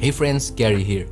Hey friends, Gary here.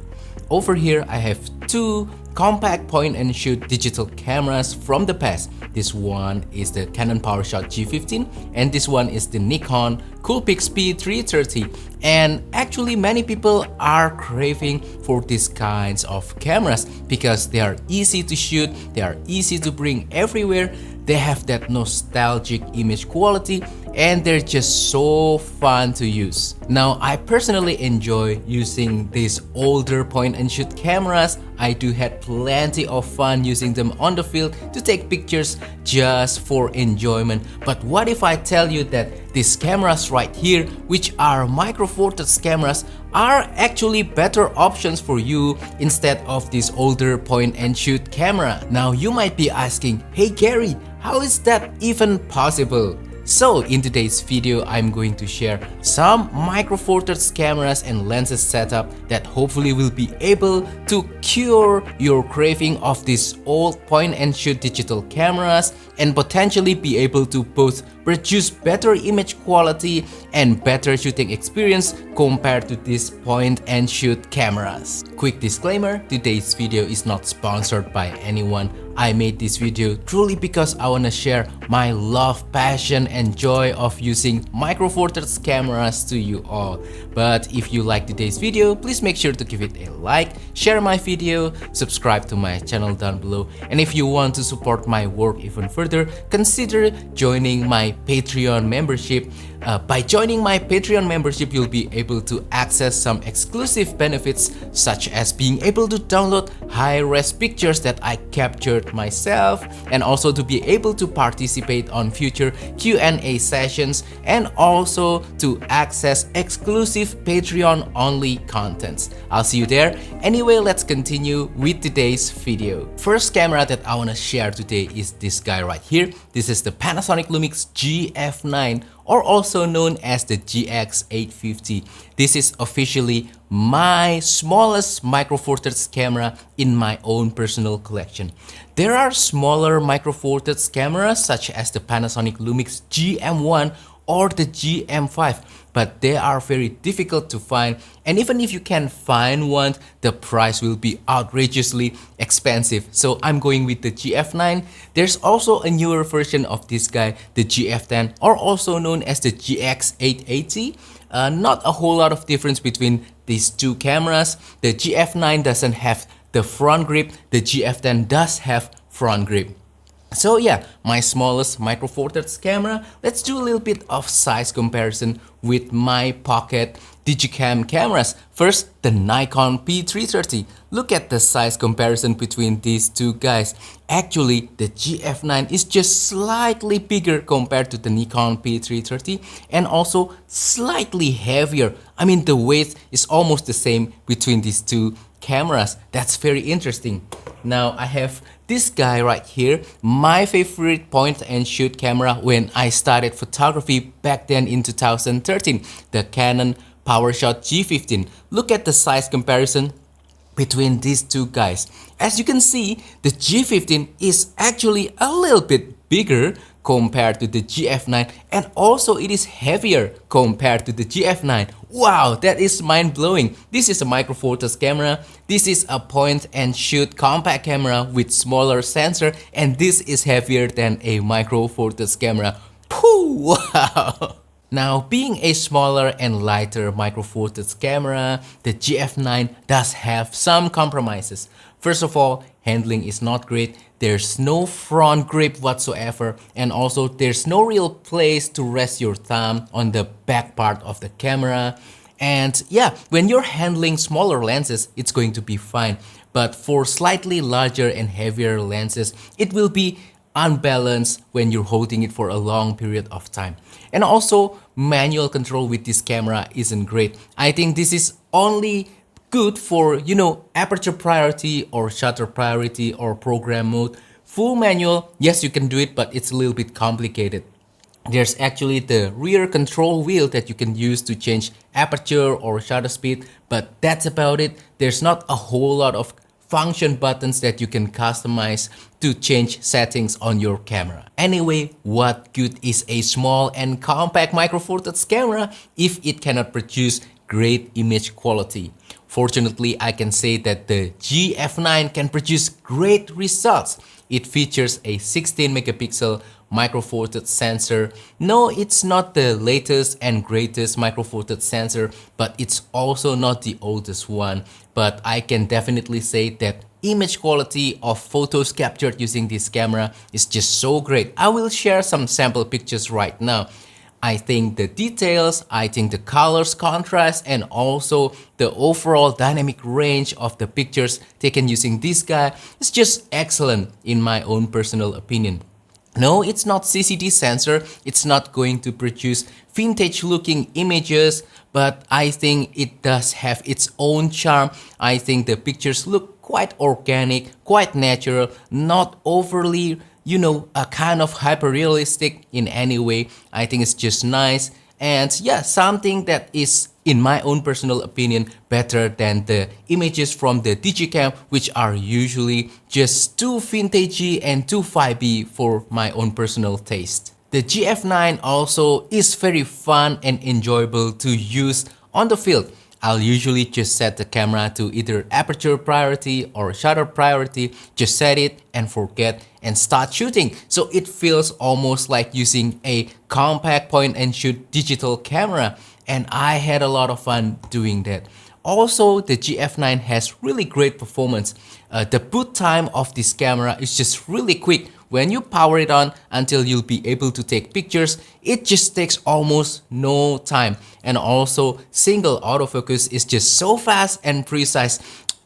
Over here I have two compact point and shoot digital cameras from the past. This one is the Canon Powershot G15 and this one is the Nikon Coolpix P330. And actually many people are craving for these kinds of cameras because they are easy to shoot, they are easy to bring everywhere, they have that nostalgic image quality, and they're just so fun to use. Now, I personally enjoy using these older point and shoot cameras. I do had plenty of fun using them on the field to take pictures just for enjoyment. But what if I tell you that these cameras right here, which are micro four thirds cameras, are actually better options for you instead of this older point and shoot camera? Now you might be asking, hey Gary, how is that even possible? So in today's video, I'm going to share some micro four thirds cameras and lenses setup that hopefully will be able to cure your craving of these old point and shoot digital cameras and potentially be able to both produce better image quality and better shooting experience compared to these point and shoot cameras. Quick disclaimer, today's video is not sponsored by anyone. I made this video truly because I want to share my love, passion and joy of using micro four thirds cameras to you all. But if you like today's video, please make sure to give it a like, share my video, subscribe to my channel down below, and if you want to support my work even further, consider joining my Patreon membership. By joining my Patreon membership, you'll be able to access some exclusive benefits such as being able to download high-res pictures that I captured myself, and also to be able to participate on future Q&A sessions, and also to access exclusive Patreon-only contents. I'll see you there. Anyway, let's continue with today's video. First camera that I want to share today is this guy right here. This is the Panasonic Lumix GF9, or also known as the GX850. This is officially my smallest micro four thirds camera in my own personal collection. There are smaller micro four thirds cameras such as the Panasonic Lumix GM1 or the GM5, but they are very difficult to find, and even if you can find one, the price will be outrageously expensive. So I'm going with the GF9. There's also a newer version of this guy, the GF10, or also known as the GX880. Not a whole lot of difference between these two cameras. The GF9 doesn't have the front grip, the GF10 does have front grip. So yeah, my smallest micro four thirds camera. Let's do a little bit of size comparison with my pocket digicam cameras. First, the Nikon P330. Look at the size comparison between these two guys. Actually, the GF9 is just slightly bigger compared to the Nikon P330 and also slightly heavier. I mean, the weight is almost the same between these two cameras. That's very interesting. Now I have this guy right here, my favorite point and shoot camera when I started photography back then in 2013, the Canon Powershot G15. Look at the size comparison between these two guys. As you can see, the G15 is actually a little bit bigger compared to the GF9, and also it is heavier compared to the GF9. Wow, that is mind-blowing. This is a micro four thirds camera, this is a point and shoot compact camera with smaller sensor, and this is heavier than a micro four thirds camera. Pooh, wow. Now, being a smaller and lighter micro four thirds camera, the GF9 does have some compromises. First of all, handling is not great. There's no front grip whatsoever, and also there's no real place to rest your thumb on the back part of the camera. And yeah, when you're handling smaller lenses, it's going to be fine. But for slightly larger and heavier lenses, it will be unbalanced when you're holding it for a long period of time. And also, manual control with this camera isn't great. I think this is only good for, you know, aperture priority or shutter priority or program mode. Full manual, yes, you can do it, but it's a little bit complicated. There's actually the rear control wheel that you can use to change aperture or shutter speed, but that's about it. There's not a whole lot of function buttons that you can customize to change settings on your camera. Anyway, what good is a small and compact micro four thirds camera if it cannot produce great image quality. Fortunately, I can say that the GF9 can produce great results. It features a 16 megapixel micro four thirds sensor. No, it's not the latest and greatest micro four thirds sensor, but it's also not the oldest one. But I can definitely say that image quality of photos captured using this camera is just so great. I will share some sample pictures right now. I think the details, I think the colors contrast, and also the overall dynamic range of the pictures taken using this guy is just excellent in my own personal opinion. No, it's not CCD sensor, it's not going to produce vintage looking images, but I think it does have its own charm. I think the pictures look quite organic, quite natural, not overly a kind of hyper realistic in any way. I think it's just nice, and yeah, something that is, in my own personal opinion, better than the images from the digicam, which are usually just too vintagey and too vibey for my own personal taste. The GF9 also is very fun and enjoyable to use on the field. I'll usually just set the camera to either aperture priority or shutter priority, just set it and forget and start shooting. So it feels almost like using a compact point and shoot digital camera, and I had a lot of fun doing that. Also, the GF9 has really great performance. The boot time of this camera is just really quick. When you power it on until you'll be able to take pictures, it just takes almost no time. And also, single autofocus is just so fast and precise.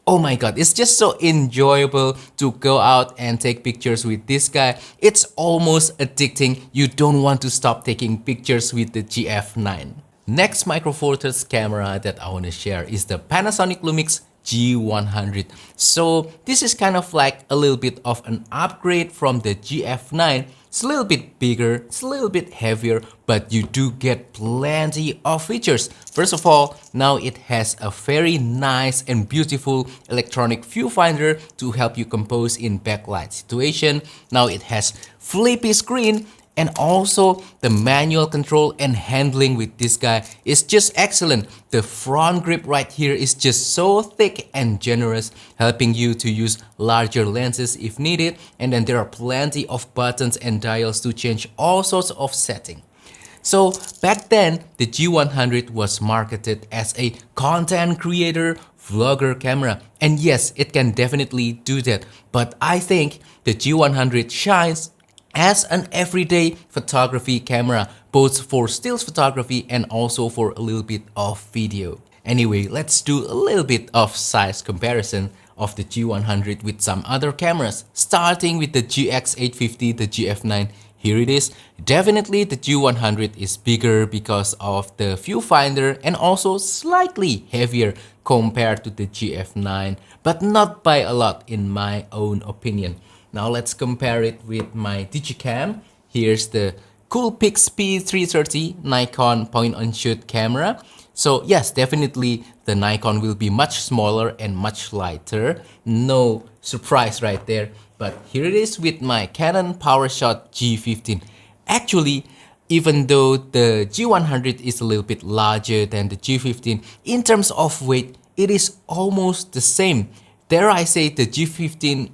Oh my god, it's just so enjoyable to go out and take pictures with this guy. It's almost addicting. You don't want to stop taking pictures with the GF9. Next micro four thirds camera that I want to share is the Panasonic Lumix G100. So this is kind of like a little bit of an upgrade from the GF9. It's a little bit bigger, it's a little bit heavier, but you do get plenty of features. First of all, now it has a very nice and beautiful electronic viewfinder to help you compose in backlight situation. Now it has flippy screen, and also the manual control and handling with this guy is just excellent. The front grip right here is just so thick and generous, helping you to use larger lenses if needed. And then there are plenty of buttons and dials to change all sorts of settings. So back then, the G100 was marketed as a content creator vlogger camera. And yes, it can definitely do that. But I think the G100 shines as an everyday photography camera, both for stills photography and also for a little bit of video. Anyway, let's do a little bit of size comparison of the G100 with some other cameras, starting with the GX850, the GF9. Here it is. Definitely the G100 is bigger because of the viewfinder and also slightly heavier compared to the GF9, but not by a lot in my own opinion. Now let's compare it with my digicam. Here's the Coolpix P330 Nikon point-and-shoot camera. So yes, definitely the Nikon will be much smaller and much lighter. No surprise right there. But here it is with my Canon Powershot G15. Actually, even though the G100 is a little bit larger than the G15, in terms of weight, it is almost the same. Dare I say the G15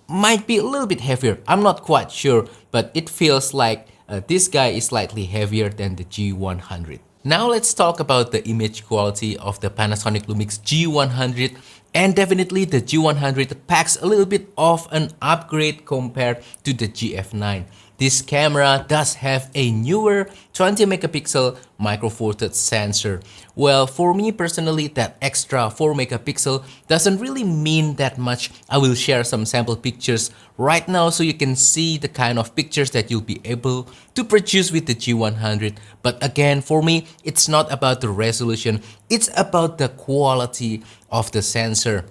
might be a little bit heavier. I'm not quite sure, but it feels like this guy is slightly heavier than the G100. Now let's talk about the image quality of the Panasonic Lumix G100. And definitely the G100 packs a little bit of an upgrade compared to the GF9. This camera does have a newer 20 megapixel micro four thirds sensor. Well, for me personally, that extra 4 megapixel doesn't really mean that much. I will share some sample pictures right now so you can see the kind of pictures that you'll be able to produce with the G100. But again, for me, it's not about the resolution, it's about the quality of the sensor.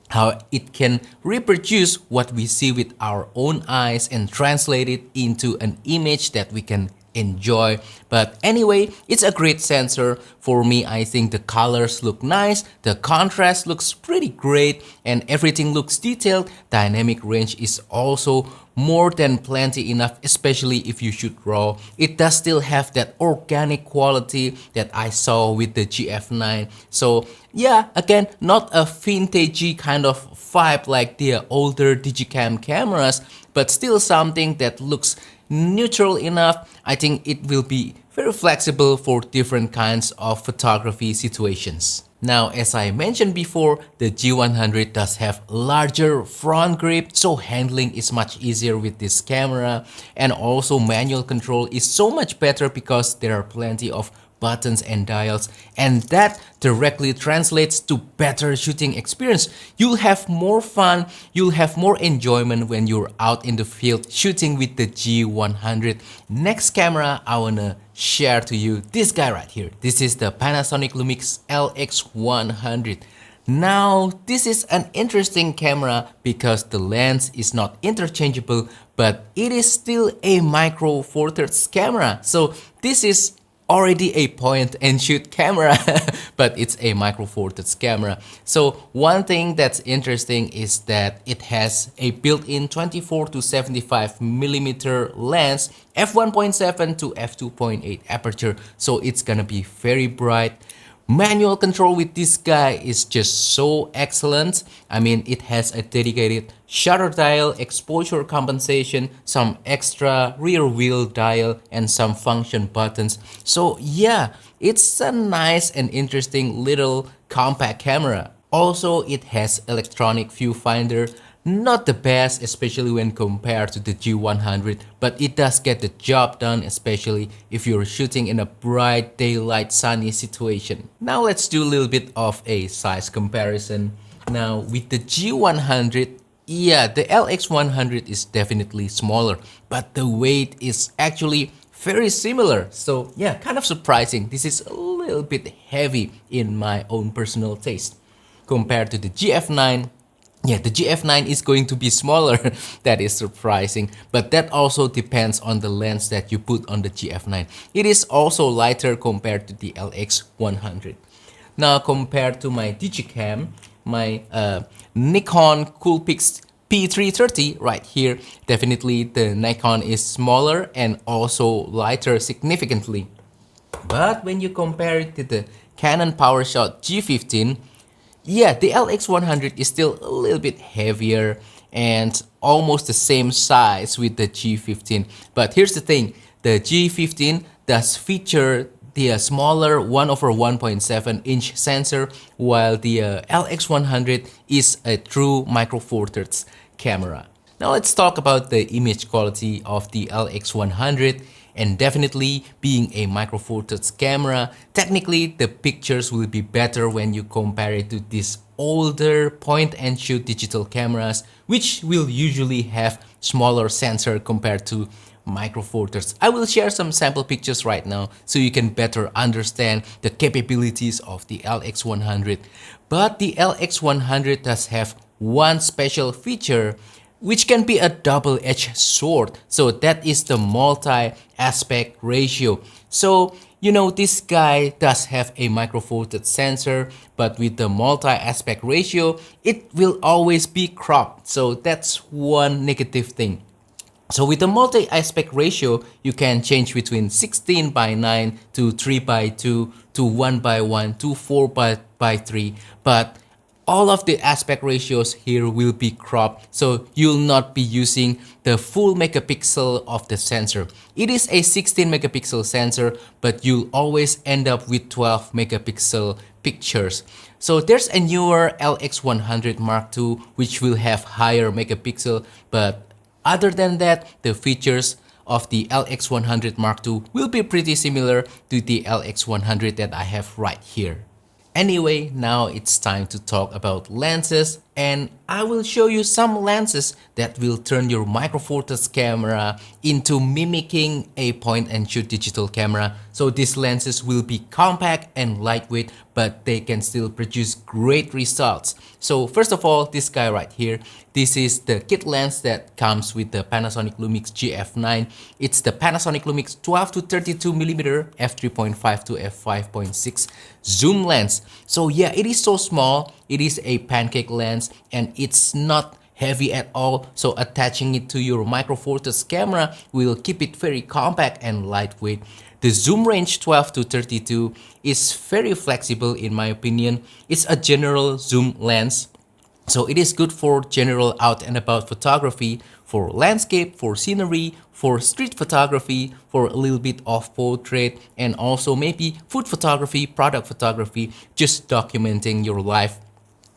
How it can reproduce what we see with our own eyes and translate it into an image that we can enjoy. But anyway, it's a great sensor. For me, I think the colors look nice, the contrast looks pretty great, and everything looks detailed. Dynamic range is also more than plenty enough, especially if you shoot raw. It does still have that organic quality that I saw with the GF9. So yeah, again, not a vintagey kind of vibe like the older digicam cameras, but still something that looks neutral enough. I think it will be very flexible for different kinds of photography situations. Now, as I mentioned before, the G100 does have larger front grip, so handling is much easier with this camera, and also manual control is so much better because there are plenty of buttons and dials, and that directly translates to better shooting experience. You'll have more fun, you'll have more enjoyment when you're out in the field shooting with the G100. Next camera I wanna share to you, this guy right here. This is the Panasonic Lumix LX100. Now, this is an interesting camera because the lens is not interchangeable, but it is still a micro four thirds camera. So this is already a point and shoot camera, but it's a micro four thirds camera. So one thing that's interesting is that it has a built-in 24 to 75 millimeter lens, f1.7 to f2.8 aperture. So it's gonna be very bright. Manual control with this guy is just so excellent. I mean, it has a dedicated shutter dial, exposure compensation, some extra rear wheel dial, and some function buttons. So yeah, it's a nice and interesting little compact camera. Also, it has electronic viewfinder. Not the best, especially when compared to the G100, but it does get the job done, especially if you're shooting in a bright daylight sunny situation. Now let's do a little bit of a size comparison. Now with the G100, yeah, the LX100 is definitely smaller, but the weight is actually very similar. So yeah, kind of surprising. This is a little bit heavy in my own personal taste. Compared to the GF9, yeah, the GF9 is going to be smaller. That is surprising, but that also depends on the lens that you put on the GF9. It is also lighter compared to the LX100. Now, compared to my digicam, my Nikon Coolpix P330 right here, definitely the Nikon is smaller and also lighter significantly. But when you compare it to the Canon Powershot G15, yeah, the LX100 is still a little bit heavier and almost the same size with the G15. But here's the thing, the G15 does feature the smaller 1/1.7 inch sensor, while the LX100 is a true micro four thirds camera. Now let's talk about the image quality of the LX100. And definitely being a micro four thirds camera, technically the pictures will be better when you compare it to these older point and shoot digital cameras, which will usually have smaller sensor compared to micro four thirds. I will share some sample pictures right now so you can better understand the capabilities of the LX100. But the LX100 does have one special feature, which can be a double-edged sword. So that is the multi-aspect ratio. So, you know, this guy does have a micro four thirds sensor, but with the multi-aspect ratio, it will always be cropped. So that's one negative thing. So with the multi-aspect ratio, you can change between 16:9 to 3:2 to 1:1 to 4:3, but all of the aspect ratios here will be cropped, so you'll not be using the full megapixel of the sensor. It is a 16 megapixel sensor, but you'll always end up with 12 megapixel pictures. So there's a newer LX100 Mark II which will have higher megapixel, but other than that, the features of the LX100 Mark II will be pretty similar to the LX100 that I have right here. Anyway, now it's time to talk about lenses, and I will show you some lenses that will turn your micro four thirds camera into mimicking a point and shoot digital camera. So these lenses will be compact and lightweight, but they can still produce great results. So first of all, this guy right here, this is the kit lens that comes with the Panasonic Lumix GF9. It's the Panasonic Lumix 12 to 32 millimeter f3.5 to f5.6 zoom lens. So yeah, it is so small. It is a pancake lens and it's not heavy at all, so attaching it to your Micro Four Thirds camera will keep it very compact and lightweight. The zoom range 12 to 32 is very flexible in my opinion. It's a general zoom lens, so it is good for general out and about photography, for landscape, for scenery, for street photography, for a little bit of portrait, and also maybe food photography, product photography, just documenting your life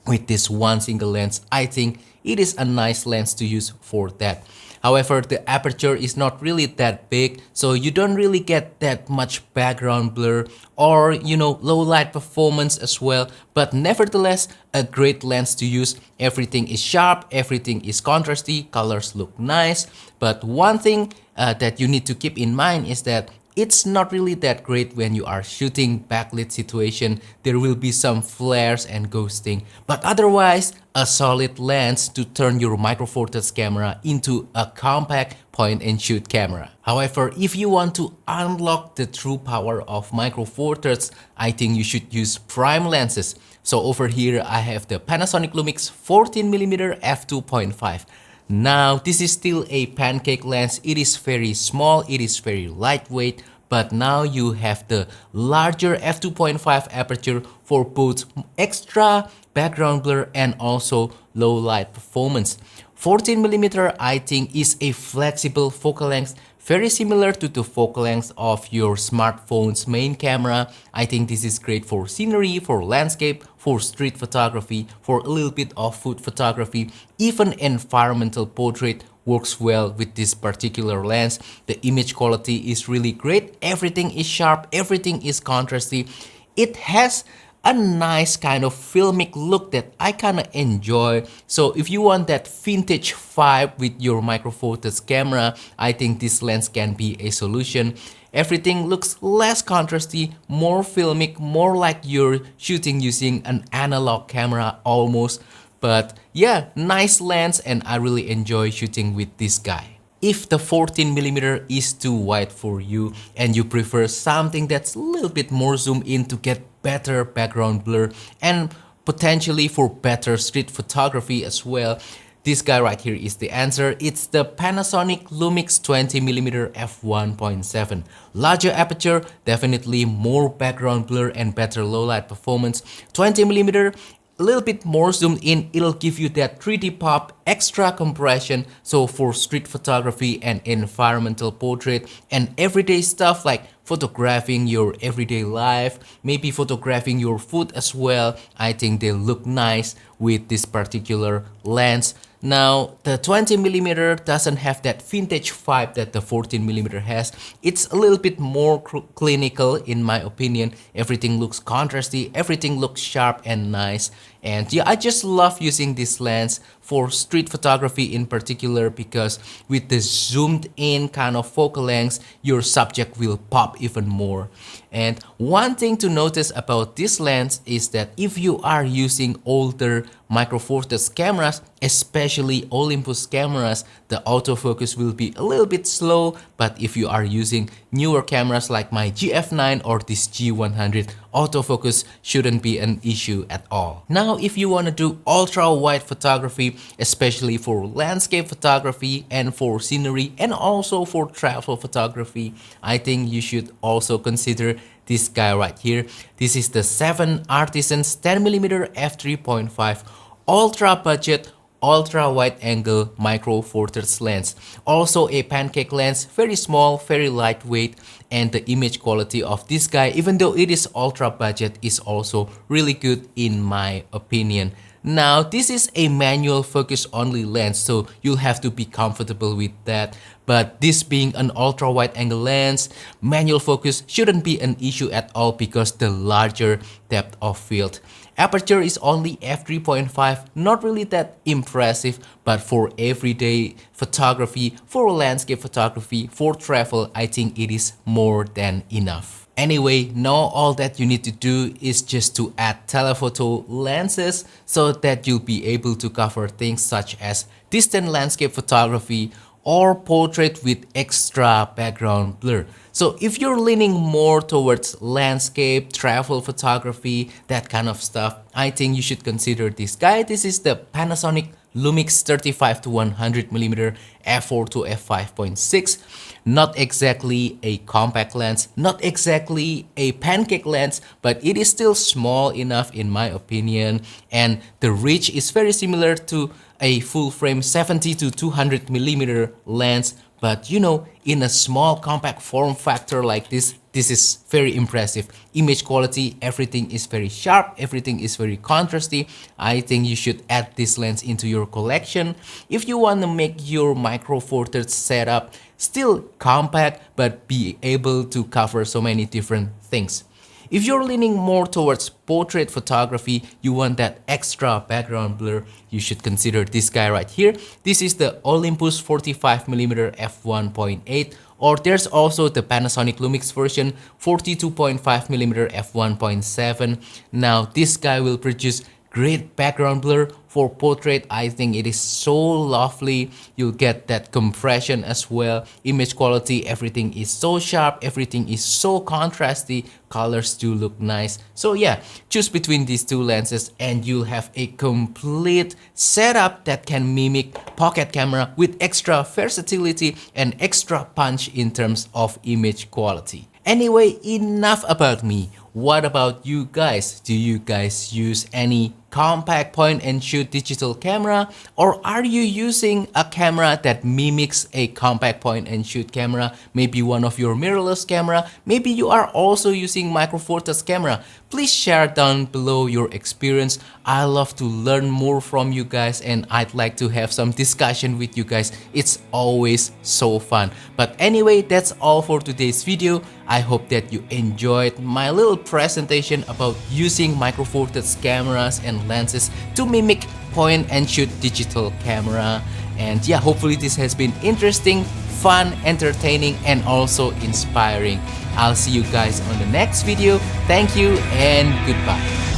with this one single lens. I think it is a nice lens to use for that. However, the aperture is not really that big, so you don't really get that much background blur or, low light performance as well. But nevertheless, a great lens to use. Everything is sharp, everything is contrasty, colors look nice. But one thing that you need to keep in mind is that it's not really that great when you are shooting backlit situation. There will be some flares and ghosting, but otherwise a solid lens to turn your Micro Four Thirds camera into a compact point and shoot camera. However, if you want to unlock the true power of Micro Four Thirds, I think you should use prime lenses. So over here I have the Panasonic Lumix 14mm f2.5. Now, this is still a pancake lens. It is very small, it is very lightweight, but now you have the larger f2.5 aperture for both extra background blur and also low light performance. 14mm I think is a flexible focal length, very similar to the focal length of your smartphone's main camera. I think this is great for scenery, for landscape, for street photography, for a little bit of food photography. Even environmental portrait works well with this particular lens. The image quality is really great. Everything is sharp, everything is contrasty. It has a nice kind of filmic look that I kind of enjoy. So if you want that vintage vibe with your Micro Four Thirds camera, I think this lens can be a solution. Everything looks less contrasty, more filmic, more like you're shooting using an analog camera almost. But yeah, nice lens, and I really enjoy shooting with this guy. If the 14mm is too wide for you and you prefer something that's a little bit more zoom in to get better background blur and potentially for better street photography as well, this guy right here is the answer. It's the Panasonic Lumix 20mm f1.7. Larger aperture, definitely more background blur and better low light performance. 20mm, a little bit more zoomed in, it'll give you that 3D pop, extra compression. So for street photography and environmental portrait and everyday stuff like photographing your everyday life, maybe photographing your food as well, I think they look nice with this particular lens. Now, the 20mm doesn't have that vintage vibe that the 14mm has. It's a little bit more clinical in my opinion. Everything looks contrasty, everything looks sharp and nice. And yeah, I just love using this lens for street photography in particular, because with the zoomed in kind of focal length, your subject will pop even more. And one thing to notice about this lens is that if you are using older Micro Four Thirds cameras, especially Olympus cameras, the autofocus will be a little bit slow. But if you are using newer cameras like my GF9 or this G100, autofocus shouldn't be an issue at all. Now, if you want to do ultra wide photography, especially for landscape photography and for scenery and also for travel photography, I think you should also consider this guy right here. This is the 7 Artisans 10mm f3.5 ultra budget, ultra wide angle Micro Four Thirds lens. Also a pancake lens, very small, very lightweight, and the image quality of this guy, even though it is ultra budget, is also really good in my opinion. Now, this is a manual focus only lens, so you'll have to be comfortable with that. But this being an ultra wide angle lens, manual focus shouldn't be an issue at all because the larger depth of field. Aperture is only f3.5, not really that impressive, but for everyday photography, for landscape photography, for travel, I think it is more than enough. Anyway, now all that you need to do is just to add telephoto lenses so that you'll be able to cover things such as distant landscape photography or portrait with extra background blur. So if you're leaning more towards landscape, travel photography, that kind of stuff, I think you should consider this guy. This is the Panasonic Lumix 35 to 100mm f4 to f5.6. Not exactly a compact lens, not exactly a pancake lens, but it is still small enough in my opinion, and the reach is very similar to a full frame 70 to 200mm lens. But you know, in a small compact form factor like this is very impressive. Image quality, everything is very sharp, everything is very contrasty. I think you should add this lens into your collection if you want to make your micro four thirds setup still compact but be able to cover so many different things. If you're leaning more towards portrait photography, you want that extra background blur, you should consider this guy right here. This is the Olympus 45mm f1.8, or there's also the Panasonic Lumix version 42.5mm f1.7. Now this guy will produce great background blur for portrait. I think it is so lovely. You'll get that compression as well. Image quality, everything is so sharp, everything is so contrasty. Colors do look nice. So yeah, choose between these two lenses and you'll have a complete setup that can mimic pocket camera with extra versatility and extra punch in terms of image quality. Anyway, enough about me. What about you guys? Do you guys use any compact point and shoot digital camera, or are you using a camera that mimics a compact point and shoot camera? Maybe one of your mirrorless camera, maybe you are also using micro four thirds camera. Please share down below your experience. I love to learn more from you guys and I'd like to have some discussion with you guys. It's always so fun. But anyway, that's all for today's video. I hope that you enjoyed my little presentation about using micro four thirds cameras and lenses to mimic point and shoot digital camera. And yeah, hopefully this has been interesting, fun, entertaining, and also inspiring. I'll see you guys on the next video. Thank you and goodbye.